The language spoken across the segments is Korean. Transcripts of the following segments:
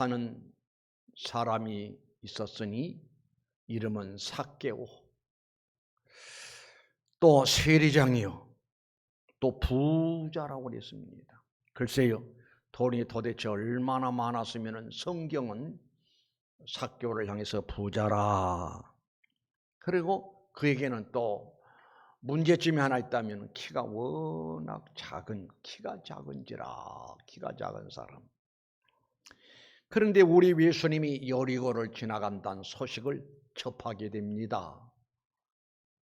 하는 사람이 있었으니 이름은 삭개오. 또 세리장이요, 또 부자라고 그랬습니다. 글쎄요, 돈이 도대체 얼마나 많았으면 성경은 삭개오를 향해서 부자라. 그리고 그에게는 또 문제점이 하나 있다면 키가 워낙 키가 작은 사람. 그런데 우리 예수님이 여리고를 지나간다는 소식을 접하게 됩니다.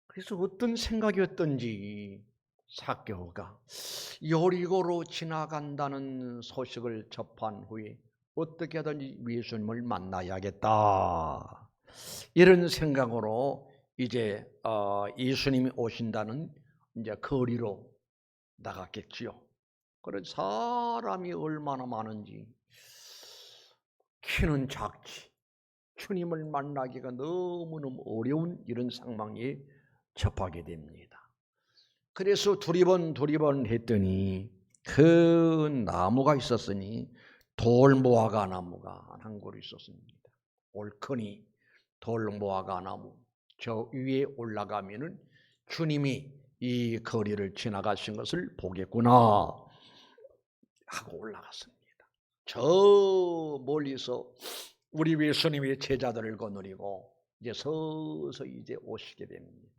그래서 어떤 생각이었던지 삭개오가 여리고로 지나간다는 소식을 접한 후에 어떻게 하든지 예수님을 만나야겠다, 이런 생각으로 이제 예수님이 오신다는 이제 거리로 나갔겠지요. 그래서 사람이 얼마나 많은지, 키는 작지 주님을 만나기가 너무너무 어려운 이런 상황에 접하게 됩니다. 그래서 두리번 했더니 그 나무가 있었으니 돌무화과 나무가 한 그루 있었습니다. 올커니 돌무화과 나무, 저 위에 올라가면은 주님이 이 거리를 지나가신 것을 보겠구나 하고 올라갔습니다. 저 멀리서 우리 예수님의 제자들을 거느리고 이제 서서히 이제 오시게 됩니다.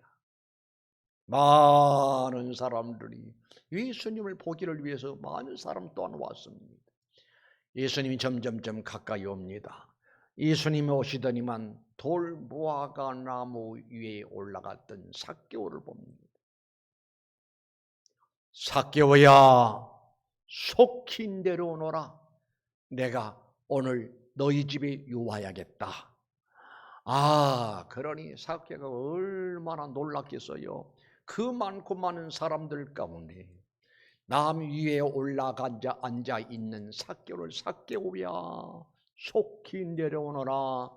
많은 사람들이 예수님을 보기를 위해서 많은 사람 또한 왔습니다. 예수님이 점점점 가까이 옵니다. 예수님이 오시더니만 돌무화과 나무 위에 올라갔던 삭개오를 봅니다. 삭개오야, 속히 내려오너라. 내가 오늘 너희 집에 유하야겠다. 그러니 삭개오가 얼마나 놀랐겠어요. 그 많고 많은 사람들 가운데 남 위에 올라가 앉아 있는 삭개오를, 삭개오야, 속히 내려오너라.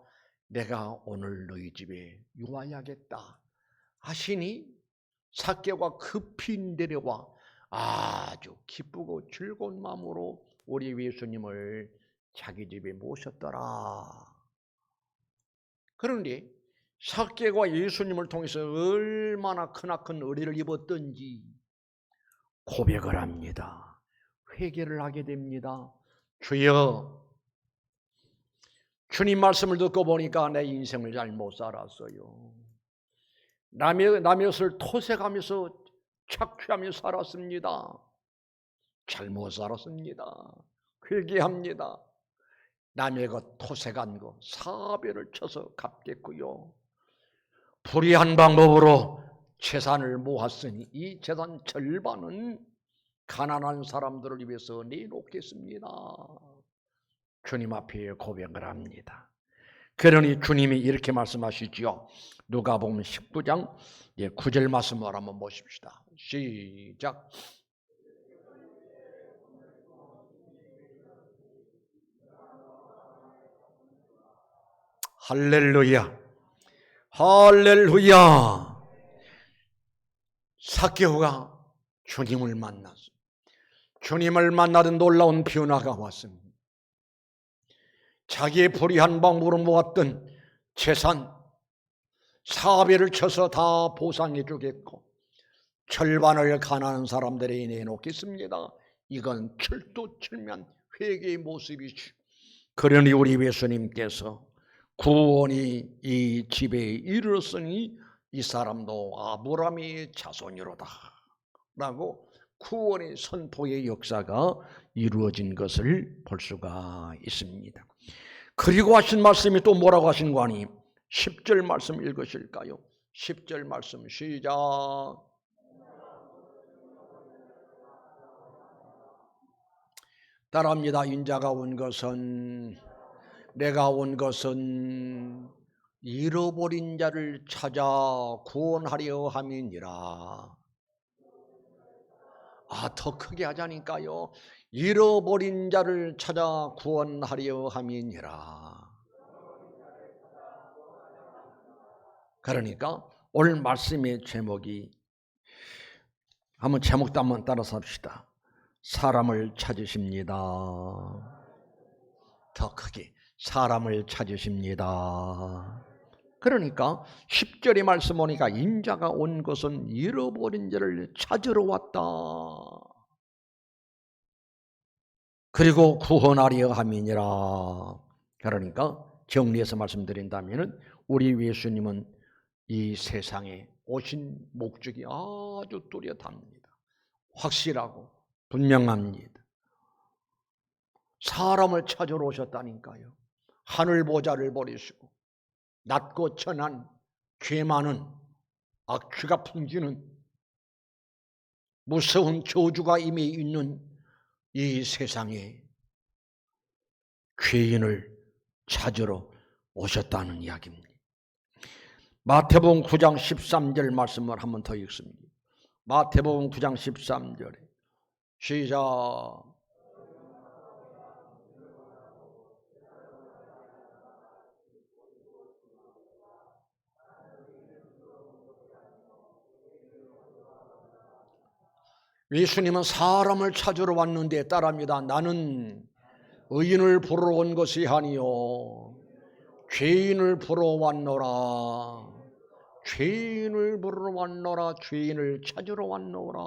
내가 오늘 너희 집에 유하야겠다 하시니 삭개오가 급히 내려와 아주 기쁘고 즐거운 마음으로 우리 예수님을 자기 집에 모셨더라. 그런데 삭개오가 예수님을 통해서 얼마나 크나큰 의리를 입었던지 고백을 합니다. 회개를 하게 됩니다. 주여, 주님 말씀을 듣고 보니까 내 인생을 잘 못 살았어요. 남의 것을 토색하면서 착취하며 살았습니다. 잘못 살았습니다. 회개합니다. 남의 것 토색한 거 사배를 쳐서 갚겠고요. 불의한 방법으로 재산을 모았으니 이 재산 절반은 가난한 사람들을 위해서 내놓겠습니다. 주님 앞에 고백을 합니다. 그러니 주님이 이렇게 말씀하시지요. 누가복음 19장 9절 말씀을 한번 보십시다. 시작. 할렐루야, 할렐루야. 삭개오가 주님을 만났어. 주님을 만나던 놀라운 변화가 왔습니다. 자기의 불의한 방법으로 모았던 재산 사배를 쳐서 다 보상해 주겠고 절반을 가난한 사람들에게 내놓겠습니다. 이건 철두철미한 회개의 모습이죠. 그러니 우리 예수님께서 구원이 이 집에 이르렀으니 이 사람도 아브라함의 자손이로다 라고 구원의 선포의 역사가 이루어진 것을 볼 수가 있습니다. 그리고 하신 말씀이 또 뭐라고 하신 거 아니? 10절 말씀 읽으실까요? 10절 말씀 시작. 따라합니다. 인자가 온 것은, 내가 온 것은 잃어버린 자를 찾아 구원하려 함이니라. 더 크게 하자니까요. 잃어버린 자를 찾아 구원하려 함이니라. 그러니까 오늘 말씀의 제목이, 한번 제목도 한번 따라서 합시다. 사람을 찾으십니다. 더 크게 사람을 찾으십니다. 그러니까 10절의 말씀 보니까 인자가 온 것은 잃어버린 자를 찾으러 왔다. 그리고 구원하려 함이니라. 그러니까 정리해서 말씀드린다면 우리 예수님은 이 세상에 오신 목적이 아주 뚜렷합니다. 확실하고 분명합니다. 사람을 찾으러 오셨다니까요. 하늘 보좌를 버리시고 낮고 천한 죄 많은 악취가 풍기는 무서운 저주가 이미 있는 이 세상에 죄인을 찾으러 오셨다는 이야기입니다. 마태복음 9장 13절 말씀을 한 번 더 읽습니다. 마태복음 9장 13절에 시작. 예수님은 사람을 찾으러 왔는데 따라합니다. 나는 의인을 부르러 온 것이 아니요 죄인을 부르러 왔노라. 죄인을 부르러 왔노라. 죄인을 찾으러 왔노라.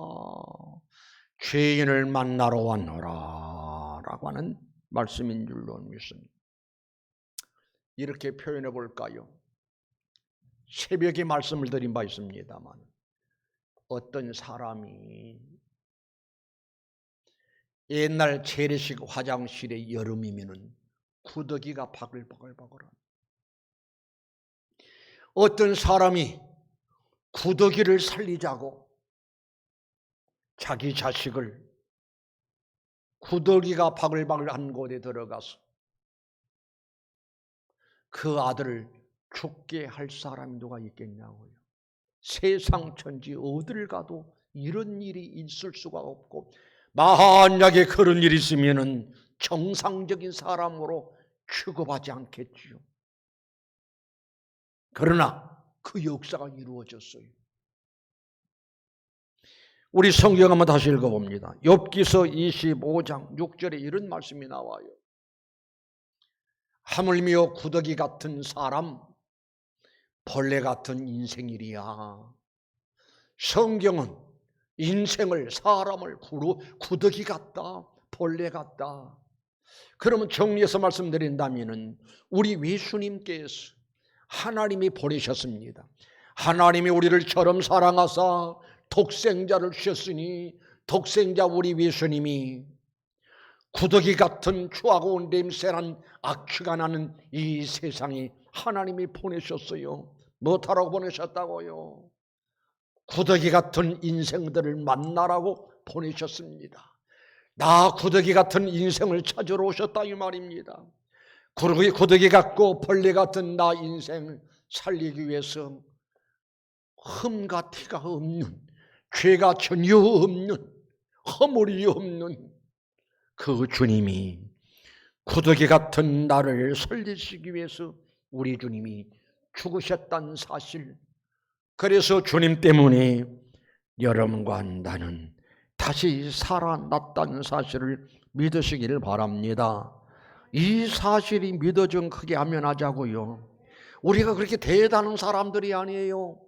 죄인을 만나러 왔노라 라고 하는 말씀인 줄로 믿습니다. 이렇게 표현해 볼까요? 새벽에 말씀을 드린 바 있습니다만 어떤 사람이 옛날 재래식 화장실에 여름이면은 구더기가 바글바글바글한, 어떤 사람이 구더기를 살리자고 자기 자식을 구더기가 바글바글한 곳에 들어가서 그 아들을 죽게 할 사람이 누가 있겠냐고요. 세상 천지 어딜 가도 이런 일이 있을 수가 없고, 만약에 그런 일이 있으면은 정상적인 사람으로 취급하지 않겠지요. 그러나 그 역사가 이루어졌어요. 우리 성경 한번 다시 읽어봅니다. 욥기서 25장 6절에 이런 말씀이 나와요. 하물며 구더기 같은 사람, 벌레 같은 인생이리야. 성경은 인생을, 사람을 구더기 같다, 벌레 같다. 그러면 정리해서 말씀드린다면 우리 예수님께서 하나님이 보내셨습니다. 하나님이 우리를 처럼 사랑하사 독생자를 주셨으니 독생자 우리 예수님이 구더기 같은 추하고 냄새난 악취가 나는 이 세상에 하나님이 보내셨어요. 뭐하라고 보내셨다고요? 구더기 같은 인생들을 만나라고 보내셨습니다. 나 구더기 같은 인생을 찾으러 오셨다 이 말입니다. 구더기 같고 벌레 같은 나 인생을 살리기 위해서 흠과 티가 없는, 죄가 전혀 없는, 허물이 없는 그 주님이 구더기 같은 나를 살리시기 위해서 우리 주님이 죽으셨다는 사실, 그래서 주님 때문에 여러분과 나는 다시 살아났다는 사실을 믿으시기를 바랍니다. 이 사실이 믿어진 크게 아멘하자고요. 우리가 그렇게 대단한 사람들이 아니에요.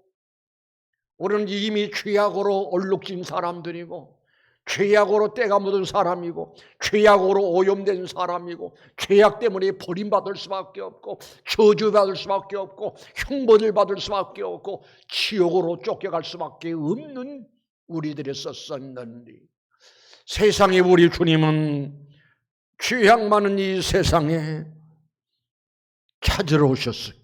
우리는 이미 죄악으로 얼룩진 사람들이고, 죄악으로 때가 묻은 사람이고, 죄악으로 오염된 사람이고, 죄악 때문에 버림받을 수밖에 없고, 저주받을 수밖에 없고, 형벌을 받을 수밖에 없고, 지옥으로 쫓겨갈 수밖에 없는 우리들이었었는데, 세상에 우리 주님은 죄악 많은 이 세상에 찾으러 오셨어요.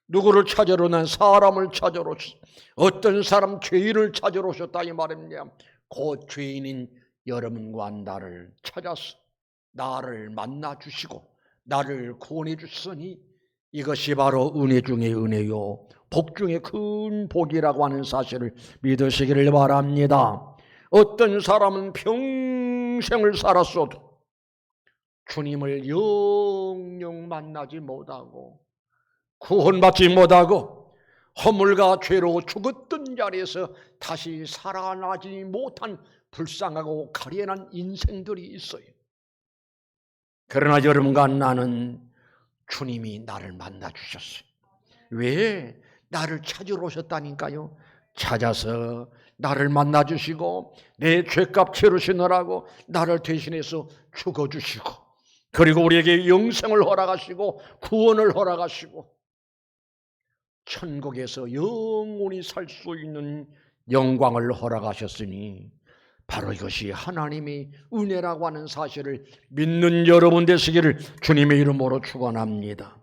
누구를 찾으러 오냐? 사람을 찾으러 오셨어요. 어떤 사람? 죄인을 찾으러 오셨다 이 말입니다. 그 죄인인 여러분과 나를 찾아서 나를 만나 주시고 나를 구원해 주시니 이것이 바로 은혜 중의 은혜요 복 중의 큰 복이라고 하는 사실을 믿으시기를 바랍니다. 어떤 사람은 평생을 살았어도 주님을 영영 만나지 못하고 구원받지 못하고 허물과 죄로 죽었던 자리에서 다시 살아나지 못한 불쌍하고 가련한 인생들이 있어요. 그러나 여러분과 나는 주님이 나를 만나 주셨어요. 왜? 나를 찾으러 오셨다니까요. 찾아서 나를 만나 주시고 내 죄값 치르시느라고 나를 대신해서 죽어주시고, 그리고 우리에게 영생을 허락하시고 구원을 허락하시고 천국에서 영원히 살 수 있는 영광을 허락하셨으니 바로 이것이 하나님의 은혜라고 하는 사실을 믿는 여러분 되시기를 주님의 이름으로 축원합니다.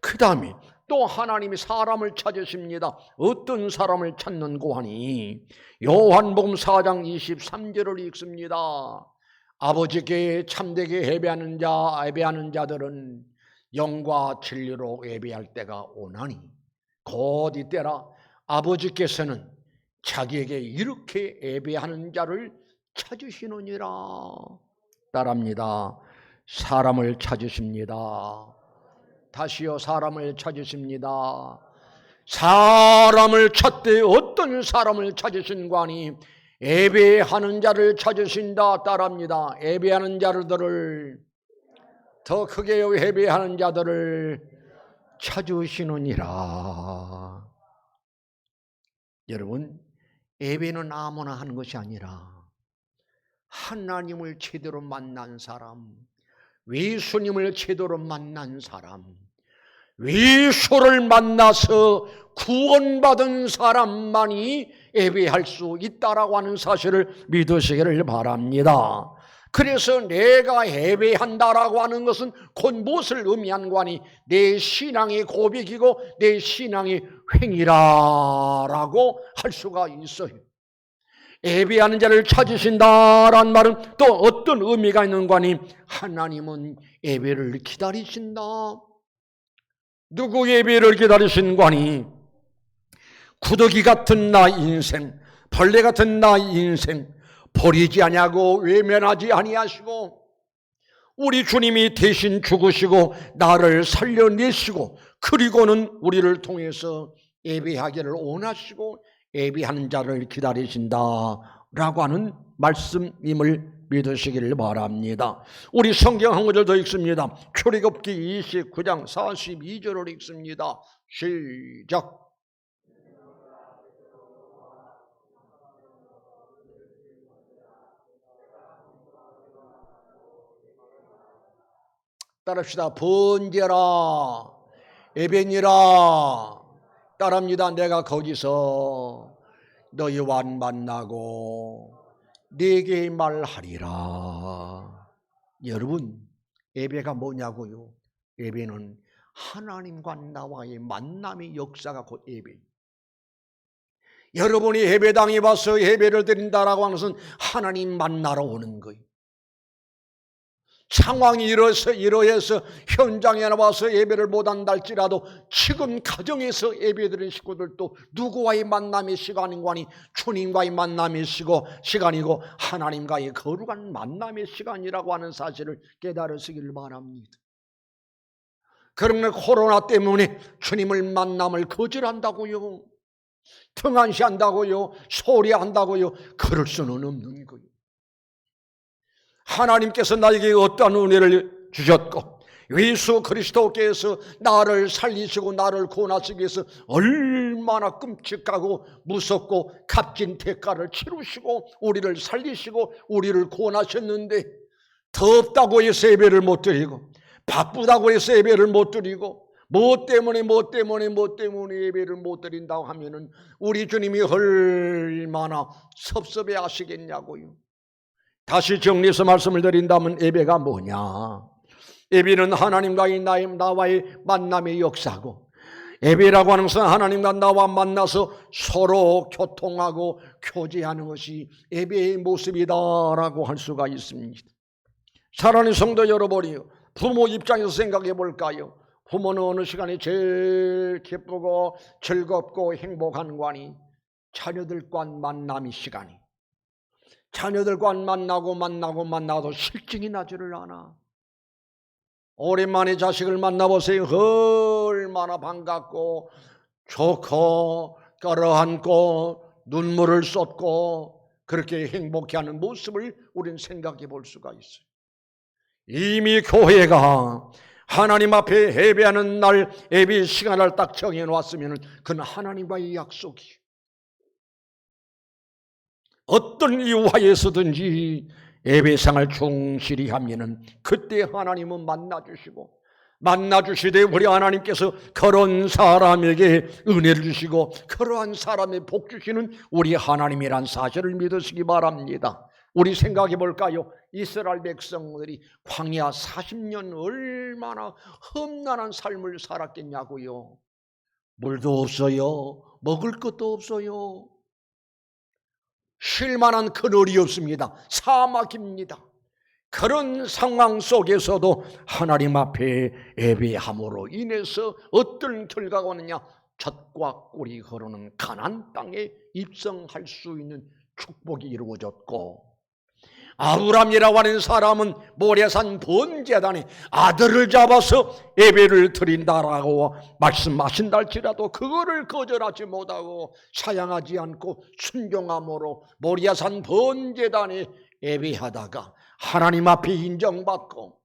그 다음에 또 하나님이 사람을 찾으십니다. 어떤 사람을 찾는고 하니 요한복음 4장 23절을 읽습니다. 아버지께 참되게 예배하는 자들은 영과 진리로 예배할 때가 오나니 곧 이때라 아버지께서는 자기에게 이렇게 예배하는 자를 찾으시느니라. 따라합니다. 사람을 찾으십니다. 다시요, 사람을 찾으십니다. 사람을 찾되 어떤 사람을 찾으신가 하니 예배하는 자를 찾으신다. 따라합니다. 예배하는 자들을, 더 크게요, 예배하는 자들을 찾으시느니라. 여러분, 예배는 아무나 하는 것이 아니라 하나님을 제대로 만난 사람, 예수님을 제대로 만난 사람, 예수를 만나서 구원받은 사람만이 예배할 수 있다라고 하는 사실을 믿으시기를 바랍니다. 그래서 내가 예배한다라고 하는 것은 곧 무엇을 의미하는가 하니 내 신앙의 고백이고 내 신앙의 행위라라고 할 수가 있어요. 예배하는 자를 찾으신다라는 말은 또 어떤 의미가 있는가 하니 하나님은 예배를 기다리신다. 누구 예배를 기다리신가 하니 구더기 같은 나 인생, 벌레 같은 나 인생 버리지 아니하고 외면하지 아니하시고 우리 주님이 대신 죽으시고 나를 살려내시고 그리고는 우리를 통해서 예배하기를 원하시고 예배하는 자를 기다리신다라고 하는 말씀임을 믿으시기를 바랍니다. 우리 성경 한 구절 더 읽습니다. 출애굽기 29장 42절을 읽습니다. 시작. 따라합시다. 번제라 예배니라. 따라합니다. 내가 거기서 너희와 만나고 네게 말하리라. 여러분, 예배가 뭐냐고요? 예배는 하나님과 나와의 만남의 역사가 곧 예배예요. 여러분이 예배당에 와서 예배를 드린다라고 하는 것은 하나님 만나러 오는 거예요. 상황이 이러해서 현장에 와서 예배를 못한다 할지라도 지금 가정에서 예배드리는 식구들도 누구와의 만남의 시간인가 하니 주님과의 만남의 시간이고 하나님과의 거룩한 만남의 시간이라고 하는 사실을 깨달으시길 바랍니다. 그러면 코로나 때문에 주님을 만남을 거절한다고요? 등한시한다고요? 소리한다고요? 그럴 수는 없는 거예요. 하나님께서 나에게 어떠한 은혜를 주셨고 예수 그리스도께서 나를 살리시고 나를 구원하시기 위해서 얼마나 끔찍하고 무섭고 값진 대가를 치르시고 우리를 살리시고 우리를 구원하셨는데 덥다고 해서 예배를 못 드리고 바쁘다고 해서 예배를 못 드리고 뭐 때문에 예배를 못 드린다고 하면은 우리 주님이 얼마나 섭섭해 하시겠냐고요. 다시 정리해서 말씀을 드린다면 예배가 뭐냐? 예배는 하나님과의 나와의 만남의 역사고 예배라고 하는 것은 하나님과 나와 만나서 서로 교통하고 교제하는 것이 예배의 모습이다라고 할 수가 있습니다. 사랑하는 성도 여러분이요, 부모 입장에서 생각해 볼까요? 부모는 어느 시간이 제일 기쁘고 즐겁고 행복한 관이 자녀들과 만남의 시간이. 자녀들과 만나도 실증이 나지를 않아. 오랜만에 자식을 만나보세요. 얼마나 반갑고 좋고 끌어안고 눈물을 쏟고 그렇게 행복해하는 모습을 우리는 생각해 볼 수가 있어요. 이미 교회가 하나님 앞에 예배하는 날, 예배 시간을 딱 정해놓았으면 그건 하나님과의 약속이, 어떤 이유하에서든지 예배상을 충실히 하면은 그때 하나님은 만나주시되 우리 하나님께서 그런 사람에게 은혜를 주시고 그러한 사람의 복 주시는 우리 하나님이란 사실을 믿으시기 바랍니다. 우리 생각해 볼까요? 이스라엘 백성들이 광야 40년 얼마나 험난한 삶을 살았겠냐고요. 물도 없어요. 먹을 것도 없어요. 쉴 만한 그늘이 없습니다. 사막입니다. 그런 상황 속에서도 하나님 앞에 예배함으로 인해서 어떤 결과가 오느냐? 젖과 꿀이 흐르는 가나안 땅에 입성할 수 있는 축복이 이루어졌고, 아브람이라고 하는 사람은 모레산 번제단에 아들을 잡아서 예배를 드린다라고 말씀하신다 할지라도 그거를 거절하지 못하고 사양하지 않고 순종함으로 모리아산 번제단에 예배하다가 하나님 앞에 인정받고,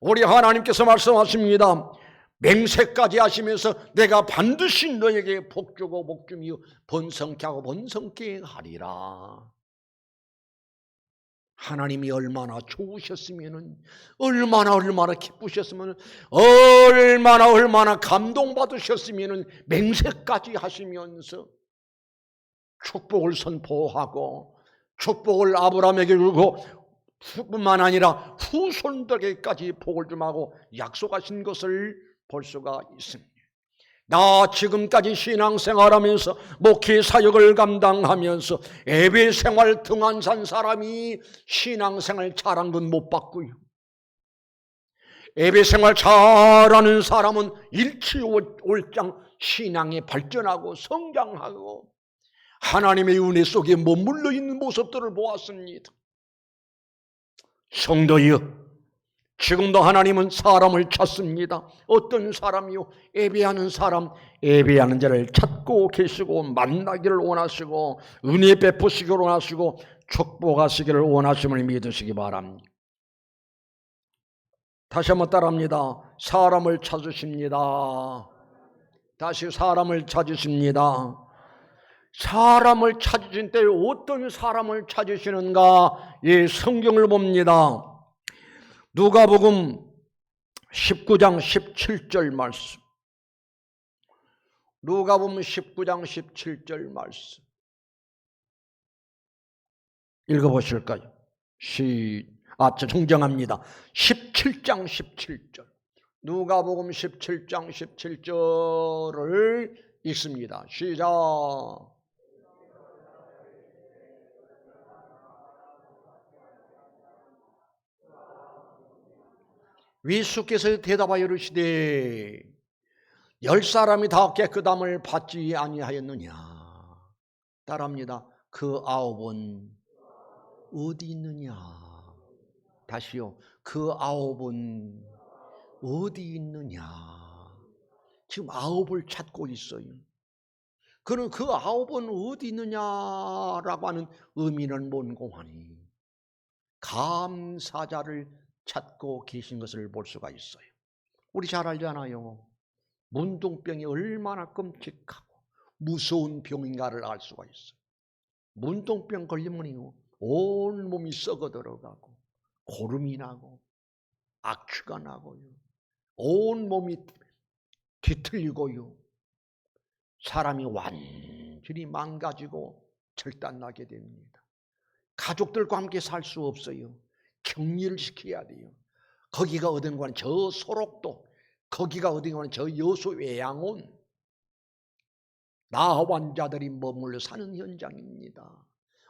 우리 하나님께서 말씀하십니다. 맹세까지 하시면서 내가 반드시 너에게 복주고 복주며 번성케 하고 번성케 하리라. 하나님이 얼마나 좋으셨으면, 얼마나 기쁘셨으면, 얼마나 감동받으셨으면 맹세까지 하시면서 축복을 선포하고 축복을 아브라함에게 주고 뿐만 아니라 후손들에게까지 복을 주마고 약속하신 것을 볼 수가 있습니다. 나 지금까지 신앙생활하면서 목회 사역을 감당하면서 예배생활 등한산 사람이 신앙생활 잘한 건 못 봤고요. 예배생활 잘하는 사람은 일치월장 신앙에 발전하고 성장하고 하나님의 은혜 속에 머물러 있는 모습들을 보았습니다. 성도여, 지금도 하나님은 사람을 찾습니다. 어떤 사람이요? 예배하는 사람, 예배하는 자를 찾고 계시고 만나기를 원하시고 은혜 베푸시기를 원하시고 축복하시기를 원하심을 믿으시기 바랍니다. 다시 한번 따라합니다. 사람을 찾으십니다. 다시 사람을 찾으십니다. 사람을 찾으신 때 어떤 사람을 찾으시는가? 예, 성경을 봅니다. 누가복음 19장 17절 말씀. 누가복음 19장 17절 말씀. 읽어보실까요? 정정합니다. 17장 17절. 누가복음 17장 17절을 읽습니다. 시작. 예수께서 대답하여 이르시되 10사람이 다 깨끗함을 받지 아니하였느냐? 따라합니다. 그 9은 어디 있느냐? 다시요. 그 9은 어디 있느냐? 지금 9을 찾고 있어요. 그럼 그 9은 어디 있느냐라고 하는 의미는 뭔고 하니 감사자를 찾고 계신 것을 볼 수가 있어요. 우리 잘 알잖아요. 문둥병이 얼마나 끔찍하고 무서운 병인가를 알 수가 있어요. 문둥병 걸리면요, 온 몸이 썩어 들어가고 고름이 나고 악취가 나고요, 온 몸이 뒤틀리고요, 사람이 완전히 망가지고 절단나게 됩니다. 가족들과 함께 살 수 없어요. 격리를 시켜야 돼요. 거기가 어딘가 하는 저 소록도, 거기가 어딘가 하는 저 여수 외양온, 나환자들이 머물러 사는 현장입니다.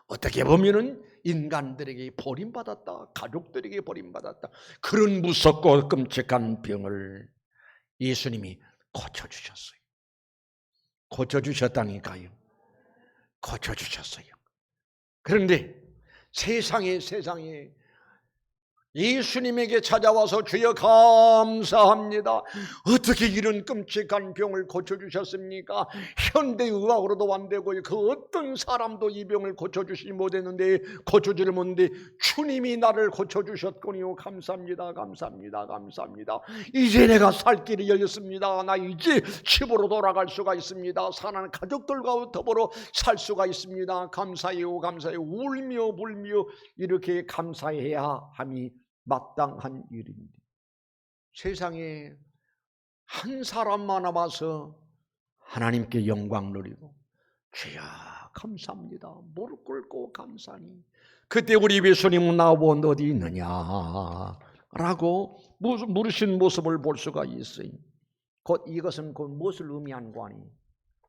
어떻게 보면은 인간들에게 버림받았다, 가족들에게 버림받았다, 그런 무섭고 끔찍한 병을 예수님이 고쳐주셨어요. 고쳐주셨다니까요. 고쳐주셨어요. 그런데 세상에 예수님에게 찾아와서 주여 감사합니다. 어떻게 이런 끔찍한 병을 고쳐주셨습니까? 현대의학으로도 안 되고 그 어떤 사람도 이 병을 고쳐주시지 못했는데, 고쳐주를 못했는데 주님이 나를 고쳐주셨군요. 감사합니다. 감사합니다. 감사합니다. 이제 내가 살 길이 열렸습니다. 나 이제 집으로 돌아갈 수가 있습니다. 사랑하는 가족들과 더불어 살 수가 있습니다. 감사해요. 감사해요. 울며 불며 이렇게 감사해야 함이 마땅한 일인데, 세상에 한 사람만 남아서 하나님께 영광 누리고 주여 감사합니다 무릎 꿇고 감사하니, 그때 우리 예수님은 나보고 어디 있느냐 라고 물으신 모습을 볼 수가 있어요. 곧 이것은 곧 무엇을 의미하는 거 아니?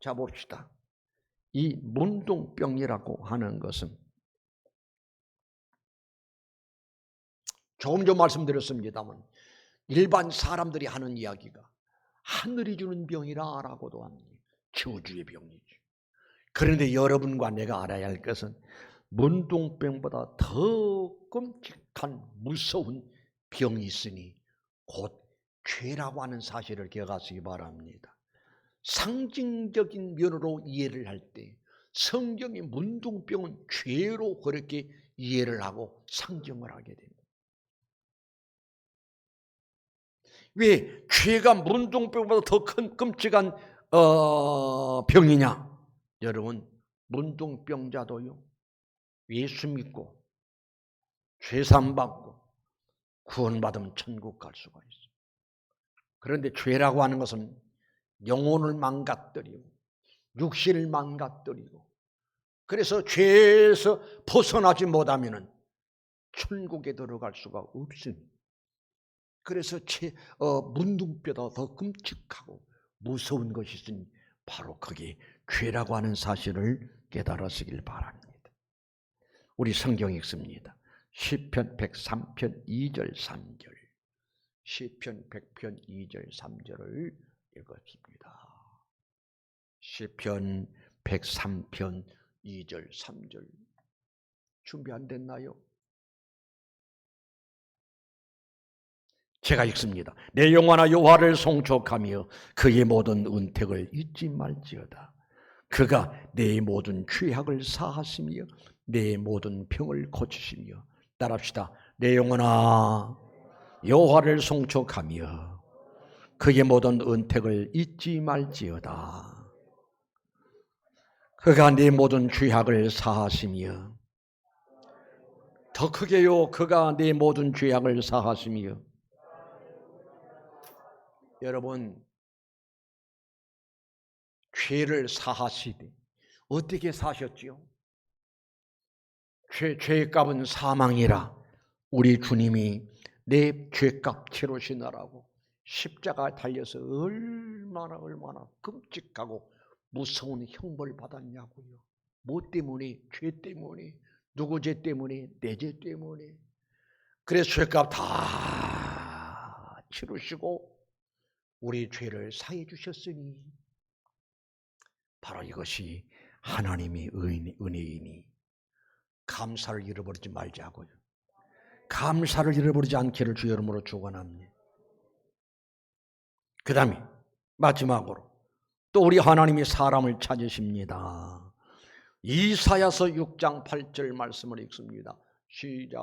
자 봅시다. 이 문둥병이라고 하는 것은 조금 전 말씀드렸습니다만 일반 사람들이 하는 이야기가 하늘이 주는 병이라 라고도 합니다. 저주의 병이지. 그런데 여러분과 내가 알아야 할 것은 문둥병보다 더 끔찍한 무서운 병이 있으니 곧 죄라고 하는 사실을 기억하시기 바랍니다. 상징적인 면으로 이해를 할 때 성경의 문둥병은 죄로 그렇게 이해를 하고 상징을 하게 됩니다. 왜 죄가 문둥병보다 더 큰 끔찍한 병이냐? 여러분, 문둥병자도요 예수 믿고 죄산 받고 구원받으면 천국 갈 수가 있어요. 그런데 죄라고 하는 것은 영혼을 망가뜨리고 육신을 망가뜨리고, 그래서 죄에서 벗어나지 못하면 천국에 들어갈 수가 없습니다. 그래서 문둥병보다 더 끔찍하고 무서운 것이 있으니 바로 그게 죄라고 하는 사실을 깨달으시길 바랍니다. 우리 성경 읽습니다. 시편 103편 2절 3절. 시편 100편 2절 3절을 읽었습니다. 시편 103편 2절 3절. 준비 안 됐나요? 제가 읽습니다. 내 영혼아 여호와를 송축하며 그의 모든 은택을 잊지 말지어다. 그가 내 모든 죄악을 사하시며 내 모든 병을 고치시며. 따라합시다. 내 영혼아 여호와를 송축하며 그의 모든 은택을 잊지 말지어다. 그가 내 모든 죄악을 사하시며, 더 크게요, 그가 내 모든 죄악을 사하시며. 여러분, 죄를 사하시되 어떻게 사셨지요? 죄값은 사망이라 우리 주님이 내 죄값 치르시느라고 십자가에 달려서 얼마나 끔찍하고 무서운 형벌 받았냐고요. 뭐 때문에? 죄 때문에. 누구 죄 때문에? 내 죄 때문에. 그래서 죄값 다 치르시고 우리 죄를 사해 주셨으니 바로 이것이 하나님의 은혜이니 감사를 잃어버리지 말자고요. 감사를 잃어버리지 않기를 주의 이름으로 축원합니다. 그 다음에 마지막으로 또 우리 하나님이 사람을 찾으십니다. 이사야서 6장 8절 말씀을 읽습니다. 시작.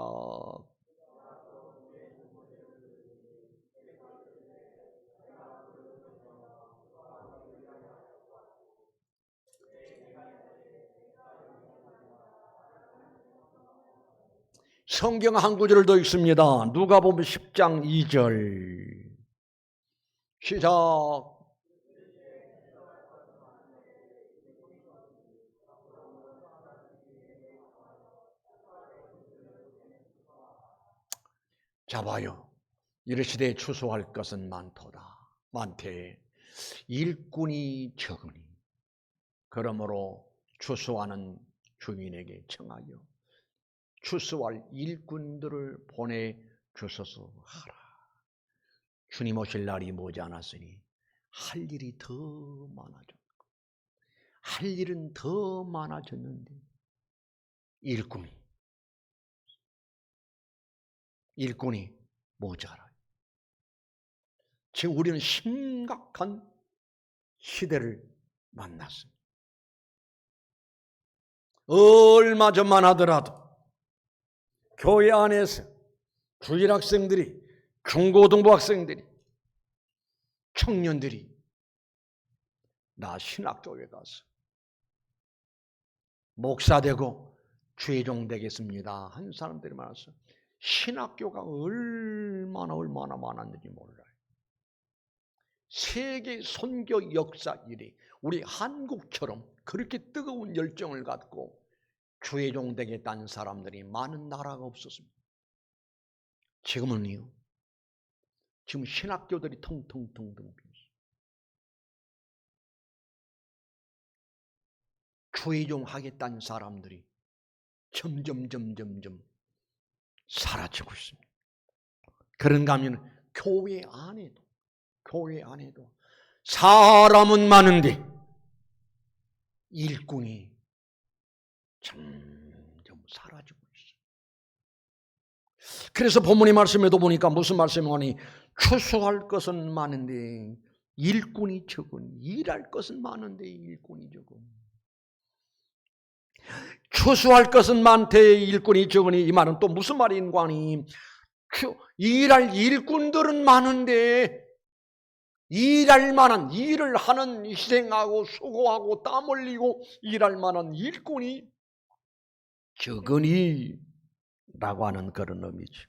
성경 한 구절을 더 읽습니다. 누가복음 10장 2절. 시작. 자 봐요. 이르시되 추수할 것은 많도다. 많되 일꾼이 적으니 그러므로 추수하는 주인에게 청하여 추수할 일꾼들을 보내주소서 하라. 주님 오실 날이 머지않았으니 할 일이 더 많아졌고, 할 일은 더 많아졌는데 일꾼이 일꾼이 모자라요. 지금 우리는 심각한 시대를 만났습니다. 얼마 전만 하더라도 교회 안에서 주일학생들이, 중고등부 학생들이, 청년들이 나 신학교에 가서 목사 되고 주의종 되겠습니다 한 사람들이 많았어요. 신학교가 얼마나 많았는지 몰라요. 세계 선교 역사 이래 우리 한국처럼 그렇게 뜨거운 열정을 갖고 주의종 되겠다는 사람들이 많은 나라가 없었습니다. 지금은요. 지금 신학교들이 텅텅텅텅 비었어요. 주의종 하겠다는 사람들이 점점 사라지고 있습니다. 그런가 하면 교회 안에도 사람은 많은데 일꾼이 점점 사라지고 있어요. 그래서 본문의 말씀에도 보니까 무슨 말씀이니 추수할 것은 많은데 일꾼이 적은, 일할 것은 많은데 일꾼이 적은. 추수할 것은 많되 일꾼이 적으니 이 말은 또 무슨 말인가 하니 일할 일꾼들은 많은데 일할 만한, 일을 하는, 희생하고 수고하고 땀 흘리고 일할 만한 일꾼이 적으니 라고 하는 그런 의미죠.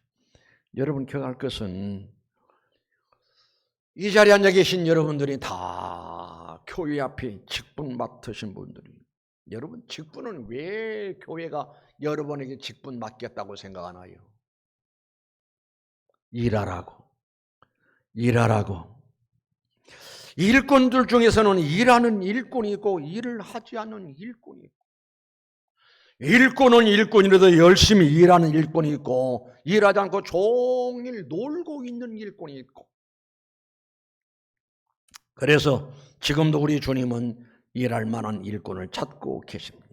여러분 기억할 것은 이 자리에 앉아 계신 여러분들이 다 교회 앞에 직분 맡으신 분들이, 여러분 직분은 왜 교회가 여러분에게 직분 맡겼다고 생각하나요? 일하라고. 일꾼들 중에서는 일하는 일꾼이 있고 일을 하지 않는 일꾼이 있고, 일꾼은 일꾼이라도 열심히 일하는 일꾼이 있고 일하지 않고 종일 놀고 있는 일꾼이 있고, 그래서 지금도 우리 주님은 일할 만한 일꾼을 찾고 계십니다.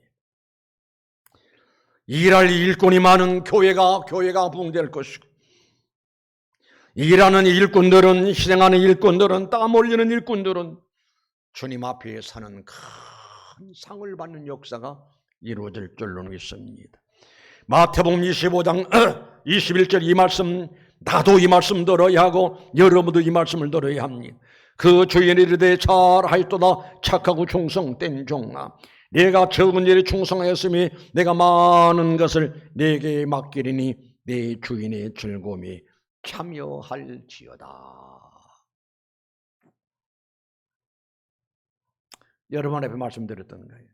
일할 일꾼이 많은 교회가 부흥될 것이고, 일하는 일꾼들은, 희생하는 일꾼들은, 땀 흘리는 일꾼들은 주님 앞에 사는 큰 상을 받는 역사가 이루어질 줄로 믿습니다. 마태복음 25장 21절 이 말씀, 나도 이 말씀 들어야 하고 여러분도 이 말씀을 들어야 합니다. 그 주인이 이르되 잘하였도다 착하고 충성된 종아, 내가 적은 일에 충성하였으니 내가 많은 것을 내게 맡기리니 내 주인의 즐거움이 참여할지어다. 여러분 앞에 말씀드렸던 거예요.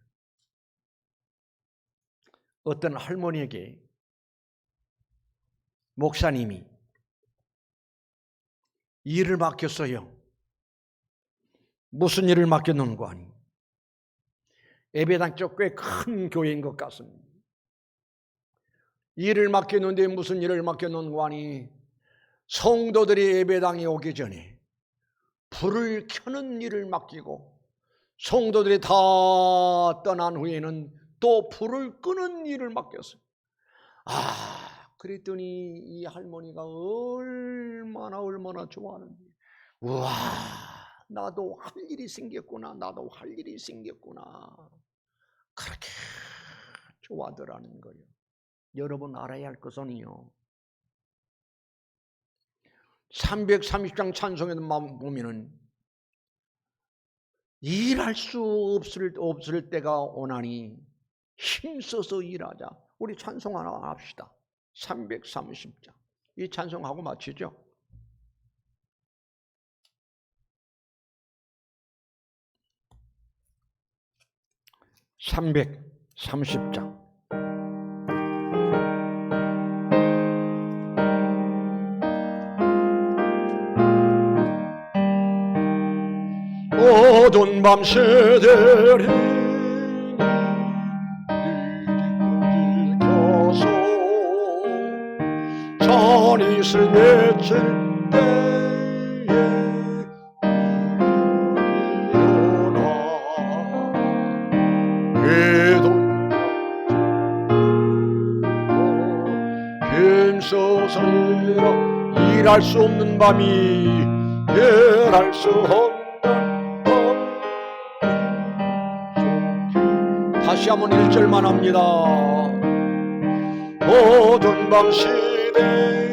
어떤 할머니에게 목사님이 일을 맡겼어요. 무슨 일을 맡겼는가 하니 예배당 쪽 꽤 큰 교회인 것 같습니다. 일을 맡겼는데 무슨 일을 맡겼는가 하니 성도들이 예배당에 오기 전에 불을 켜는 일을 맡기고 성도들이 다 떠난 후에는 또 불을 끄는 일을 맡겼어요. 그랬더니 이 할머니가 얼마나 좋아하는지, 우와, 나도 할 일이 생겼구나. 그렇게 좋아하더라는 거예요. 여러분 알아야 할 것은요, 330장 찬송에도 보면은 일할 수 없을 때가 오나니 힘써서 일하자. 우리 찬송 하나 합시다. 330장. 이 찬송하고 마치죠. (330장) 어두운 밤 새들이 일찍 켜서 전이슬 맺힐 때에 일어나 궤도 힘써서 일어서라. 일할 수 없는 밤이 일할 수 없는 밤. 다시 한번 1절만 합니다. 모든 밤 시대에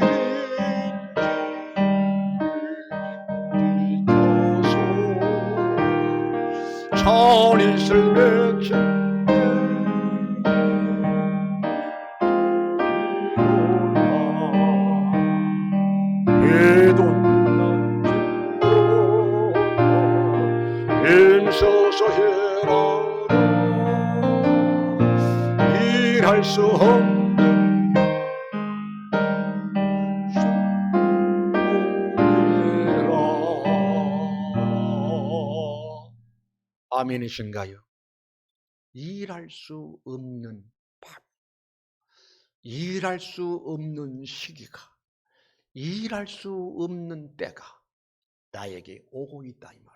천이슬 맺힌 인서서 해라. 일할 수 없는 해라. 아멘이신가요? 일할 수 없는 밤, 일할 수 없는 시기가, 일할 수 없는 때가 나에게 오고 있다 이 말이다.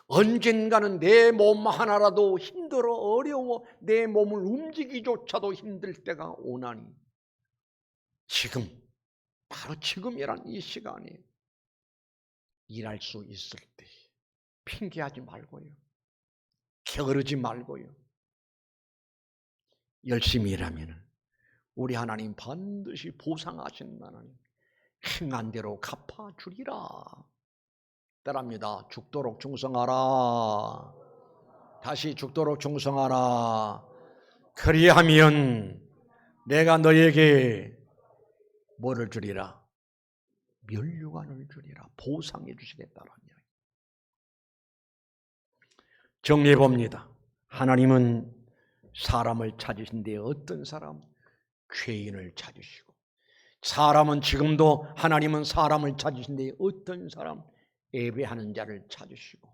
언젠가는 내 몸 하나라도 힘들어 어려워 내 몸을 움직이기조차도 힘들 때가 오나니 지금, 바로 지금이란 이 시간에 일할 수 있을 때 핑계하지 말고요, 게으르지 말고요, 열심히 일하면 우리 하나님 반드시 보상하신다는, 행한 대로 갚아주리라. 따라합니다. 죽도록 충성하라. 다시 죽도록 충성하라. 그리하면 내가 너에게 뭐를 주리라? 면류관을 주리라. 보상해 주시겠다라는 이야기. 정리해 봅니다. 하나님은 사람을 찾으신데 어떤 사람? 죄인을 찾으시고, 사람은 지금도 하나님은 사람을 찾으신데 어떤 사람? 예배하는 자를 찾으시고,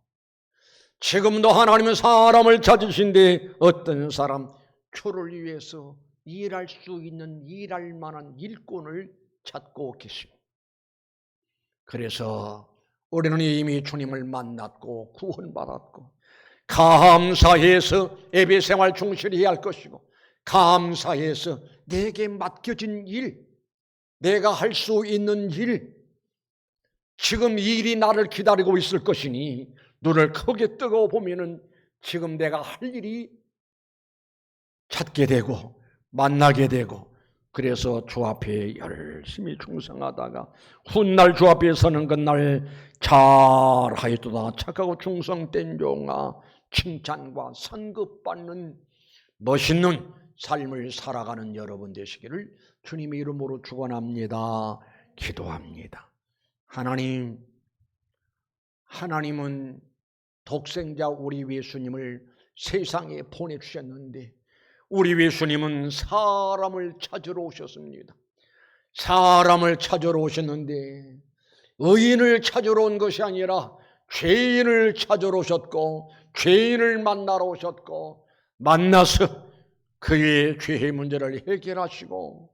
지금도 하나님은 사람을 찾으신데 어떤 사람? 주를 위해서 일할 수 있는, 일할 만한 일꾼을 찾고 계시고, 그래서 우리는 이미 주님을 만났고 구원받았고 감사해서 예배 생활 충실히 해야 할 것이고, 감사해서 내게 맡겨진 일, 내가 할 수 있는 일, 지금 이 일이 나를 기다리고 있을 것이니 눈을 크게 뜨고 보면은 지금 내가 할 일이 찾게 되고 만나게 되고, 그래서 주 앞에 열심히 충성하다가 훗날 주 앞에 서는 그날 잘하였도다 착하고 충성된 종아, 칭찬과 상급받는 멋있는 삶을 살아가는 여러분 되시기를 주님의 이름으로 축원합니다. 기도합니다. 하나님은 독생자 우리 예수님을 세상에 보내주셨는데, 우리 예수님은 사람을 찾으러 오셨습니다. 사람을 찾으러 오셨는데 의인을 찾으러 온 것이 아니라 죄인을 찾으러 오셨고, 죄인을 만나러 오셨고, 만나서 그의 죄의 문제를 해결하시고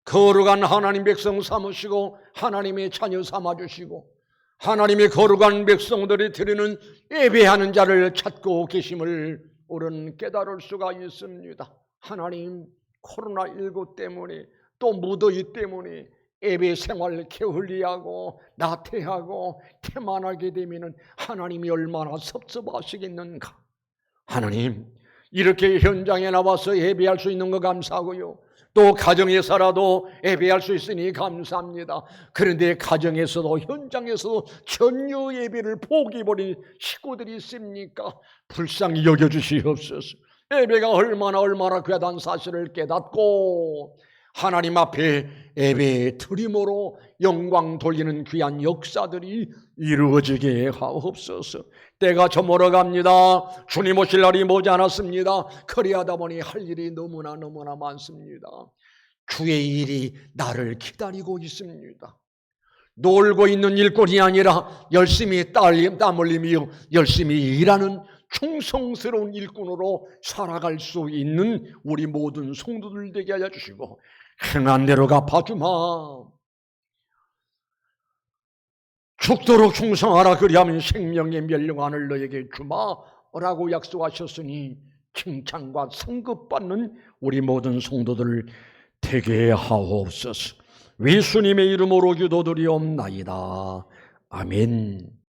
거룩한 하나님 백성 삼으시고 하나님의 자녀 삼아주시고, 하나님의 거룩한 백성들이 드리는 예배하는 자를 찾고 계심을 우리는 깨달을 수가 있습니다. 하나님, 코로나19 때문에 또 무더위 때문에 예배 생활 게을리하고 나태하고 태만하게 되면 하나님이 얼마나 섭섭하시겠는가. 하나님, 이렇게 현장에 나와서 예배할 수 있는 거 감사하고요, 또 가정에서라도 예배할 수 있으니 감사합니다. 그런데 가정에서도 현장에서도 전혀 예배를 포기해버린 식구들이 있습니까? 불쌍히 여겨주시옵소서. 예배가 얼마나 귀하다는 사실을 깨닫고 하나님 앞에 예배 드림으로 영광 돌리는 귀한 역사들이 이루어지게 하옵소서. 때가 저물어 갑니다. 주님 오실 날이 머지않았습니다. 그리하다 보니 할 일이 너무나 많습니다. 주의 일이 나를 기다리고 있습니다. 놀고 있는 일꾼이 아니라 열심히 땀 흘리며 열심히 일하는 충성스러운 일꾼으로 살아갈 수 있는 우리 모든 성도들 되게 하여 주시고, 행한 대로 갚아주마. 죽도록 충성하라. 그리하면 생명의 멸류관을 너에게 주마라고 약속하셨으니 칭찬과 상급받는 우리 모든 성도들 되게 하옵소서. 예수님의 이름으로 기도드리옵나이다. 아멘.